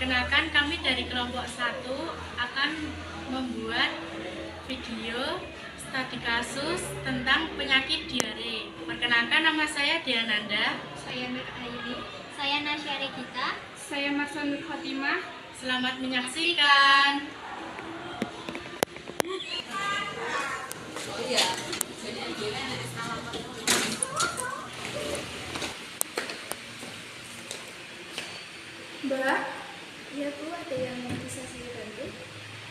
Perkenalkan, kami dari kelompok 1 akan membuat video studi kasus tentang penyakit diare. Perkenalkan, nama saya Diananda. Saya Nur Aini. Saya Nasya Regita. Saya Marsa Nur Fatimah. Selamat menyaksikan. Mbak, Iya Bu, ada yang bisa saya bantu?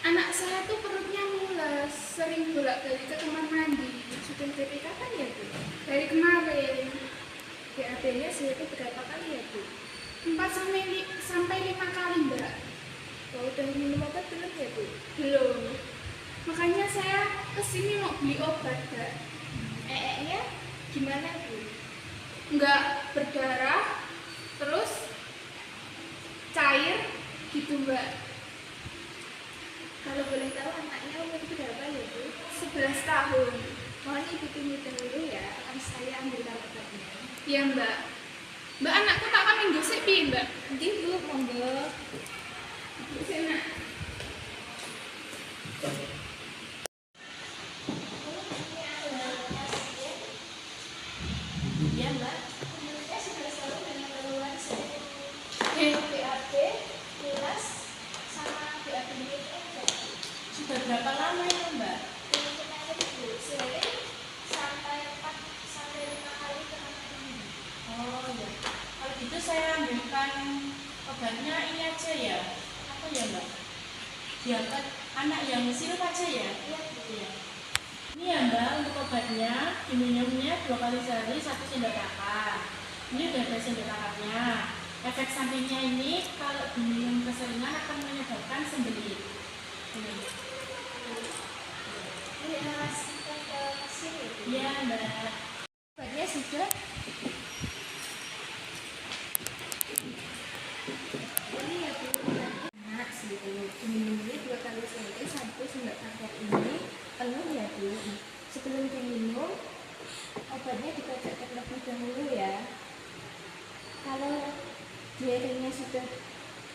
anak saya tuh perutnya mules, sering bolak-balik ke kamar mandi. Sudah dari kapan ya Bu? Dari kemarin, BAB-nya sudah berapa kali ya Bu? 4 sampai 5 kali, Mbak. Oh, udah minum obat belum ya Bu? Belum. Makanya saya kesini mau beli obat, Mbak. EE-nya gimana Bu? Nggak berdarah, terus cair gitu, Mbak. Kalau boleh tahu anaknya umur berapa ya Bu? 11 tahun. Mohon Ibu tunggu dahulu ya, akan saya ambilkan obatnya. Iya, Mbak. Mbak, anakku tak akan menggosip, Mbak. Nanti Bu, monggo. Sini. Iya Mbak. Menurutnya sudah selalu dengan keluhan sering Eh, BAB, ulas, sama BAB itu aja. Sudah berapa lama ya, Mbak? Kita Bu, sering sampai 4 sampai 5 kali per hari. Oh ya. Kalau gitu saya ambilkan obatnya ini aja ya. Apa ya, Mbak? Diapet anak yang sirup aja ya? Iya Bu. Iya. Ini ya, Mbak, untuk obatnya diminumnya 2 kali sehari 1 sendok makan. Ini udah ada sendok makannya. Efek sampingnya ini kalau diminum keseringan akan menyebabkan sembelit. Ini. Ini masukkan ke mesin ya Bu. Iya, Mbak. Obatnya sudah. Ini ya Bu. Nah, diminumnya 2 kali sehari 1 sendok makan ini penuh ya Bu. Sebelum diminum, obatnya dikocok terlebih dahulu ya. Kalau diarenya sudah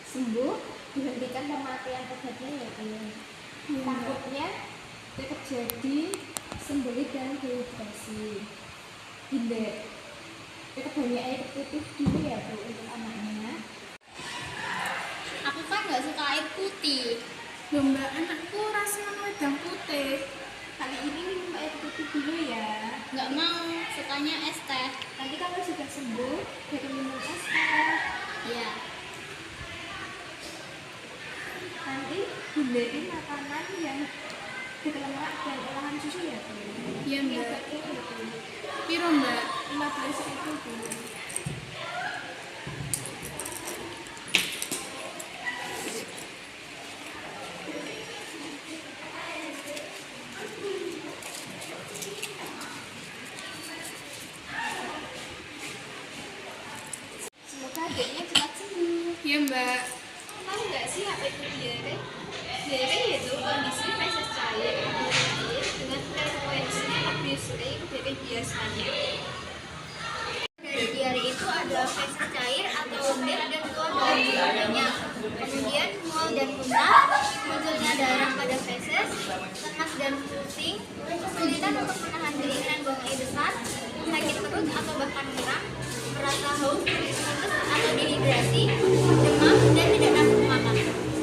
sembuh, dihentikan pemakaian obatnya ya Bu. Takutnya terjadi sembelit dan dehidrasi. Hindar. Kita banyak air putih dulu ya Bu untuk anaknya. Aku kan nggak suka air putih. Loh, Mbak, anakku rasa wedang putih. Kali ini minum air putih dulu ya. Nggak mau, sukanya es teh. Nanti kalau sudah sembuh, baru minum es teh. Iya. Nanti hindari makanan yang berlemak dan olahan susu ya Bu. Iya, Ini Mbak. obatnya ya Bu. Piro, Mbak? 15.000 Bu. Semoga adiknya cepat sembuh. Iya, Mbak. Tahu nggak sih apa itu diare? Diare yaitu kondisi feses cair atau air dengan frekuensi lebih sering dari biasanya. Dari diare itu ada feses cair atau lendir dan keluar dari badannya. Kemudian mual dan muntah, munculnya darah pada feses, lemas dan pusing, kesulitan untuk menahan diri dan buang air besar, sakit perut atau bahkan muram, merasa haus, mules atau dehidrasi, demam dan tidak nafsu makan.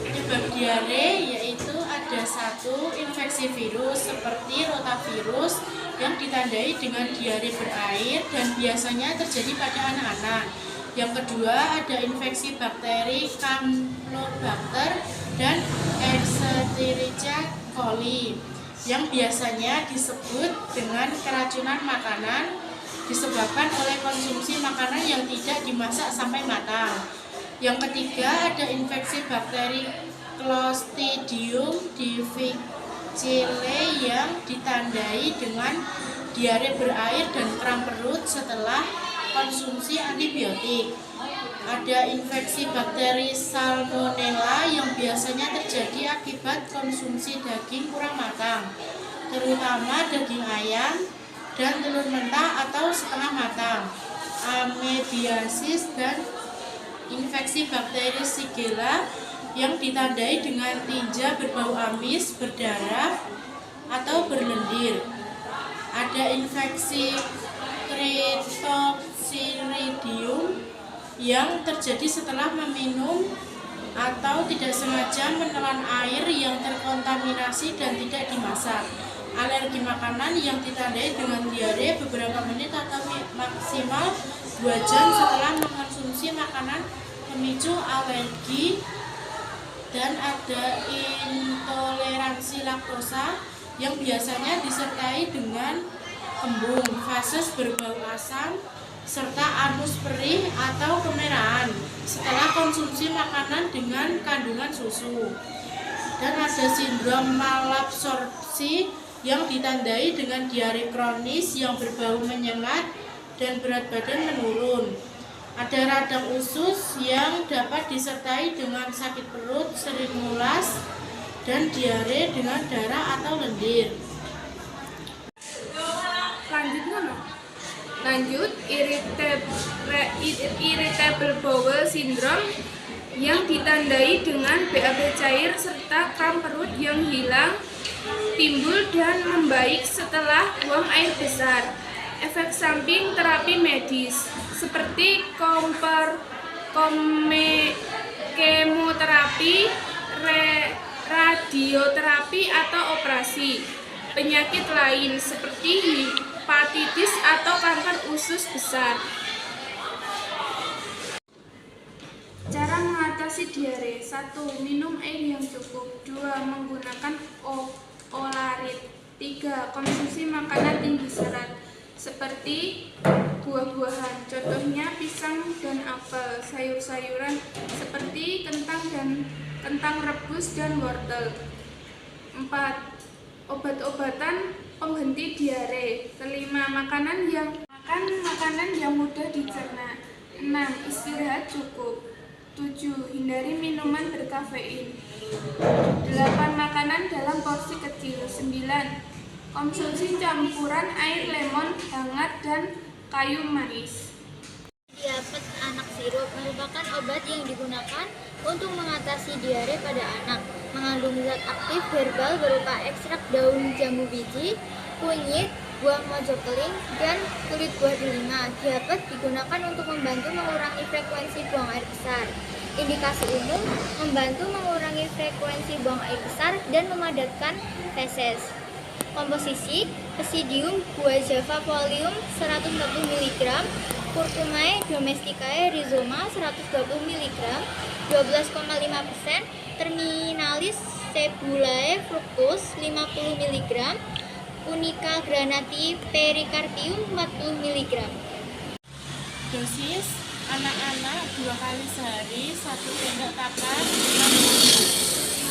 Penyebab diare yaitu ada 1 infeksi virus seperti rotavirus yang ditandai dengan diare berair dan biasanya terjadi pada anak-anak. Yang kedua ada infeksi bakteri Campylobacter dan Escherichia coli yang biasanya disebut dengan keracunan makanan disebabkan oleh konsumsi makanan yang tidak dimasak sampai matang. Yang ketiga ada infeksi bakteri Clostridium difficile yang ditandai dengan diare berair dan kram perut setelah konsumsi antibiotik. Ada infeksi bakteri Salmonella yang biasanya terjadi akibat konsumsi daging kurang matang, terutama daging ayam dan telur mentah atau setengah matang, amediasis dan infeksi bakteri Shigella yang ditandai dengan tinja berbau amis, berdarah, atau berlendir. Ada infeksi Cryptosporidium yang terjadi setelah meminum atau tidak sengaja menelan air yang terkontaminasi dan tidak dimasak. Alergi makanan yang ditandai dengan diare beberapa menit atau maksimal 2 jam setelah mengonsumsi makanan pemicu alergi, dan ada intoleransi laktosa yang biasanya disertai dengan kembung, feses berbau asam, serta anus perih atau kemerahan setelah konsumsi makanan dengan kandungan susu. Dan ada sindrom malabsorpsi yang ditandai dengan diare kronis yang berbau menyengat dan berat badan menurun. Ada radang usus yang dapat disertai dengan sakit perut, sering mulas, dan diare dengan darah atau lendir. Lanjut, irritable bowel syndrome yang ditandai dengan BAB cair serta kram perut yang hilang, timbul dan membaik setelah buang air besar. Efek samping terapi medis seperti kemoterapi, radioterapi atau operasi. Penyakit lain seperti hepatitis atau kanker usus besar. Cara mengatasi diare: 1. Minum air yang cukup. 2. Menggunakan olarit. 3. Konsumsi makanan tinggi serat seperti buah-buahan, contohnya pisang dan apel, sayur-sayuran seperti kentang rebus dan wortel. 4. Obat-obatan penghenti diare. 5. Makan makanan yang mudah dicerna. 6. Istirahat cukup. 7. Hindari minuman berkafein. 8. Makanan dalam porsi kecil. 9. Konsumsi campuran air lemon hangat dan kayu manis. Diapet anak sirup merupakan obat yang digunakan untuk mengatasi diare pada anak. Mengandung zat aktif herbal berupa ekstrak daun jambu biji, kunyit, buah mojokeling, dan kulit buah delima. Diapet digunakan untuk membantu mengurangi frekuensi buang air besar. Indikasi umum: membantu mengurangi frekuensi buang air besar dan memadatkan feses. Komposisi: Pesidium guajava folium 140 mg, Curcumae domesticae rhizoma 120 mg, 12,5%, Terminalis sebulae fructus 50 mg, Unica granati pericarpium 40 mg. Dosis: anak-anak 2 kali sehari, 1 sendok makan.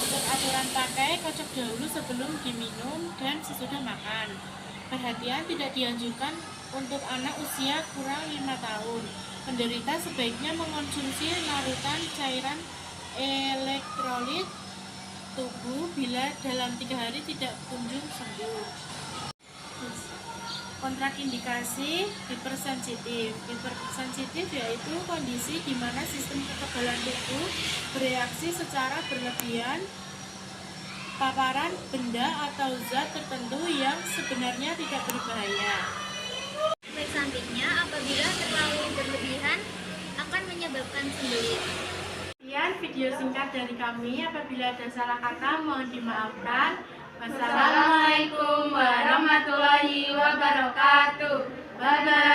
Untuk aturan pakai, kocok dahulu sebelum diminum dan sesudah makan. Perhatian: tidak dianjurkan untuk anak usia kurang 5 tahun. Penderita sebaiknya mengonsumsi larutan cairan elektrolit tubuh bila dalam 3 hari tidak kunjung sembuh. Kontraindikasi: hipersensitif. Hipersensitif yaitu kondisi di mana sistem kekebalan tubuh bereaksi secara berlebihan paparan benda atau zat tertentu yang sebenarnya tidak berbahaya. Efek sampingnya apabila terlalu berlebihan akan menyebabkan sembelit. Sekian video singkat dari kami. Apabila ada salah kata mohon dimaafkan. Wassalamualaikum warahmatullahi wabarakatuh. Bye bye.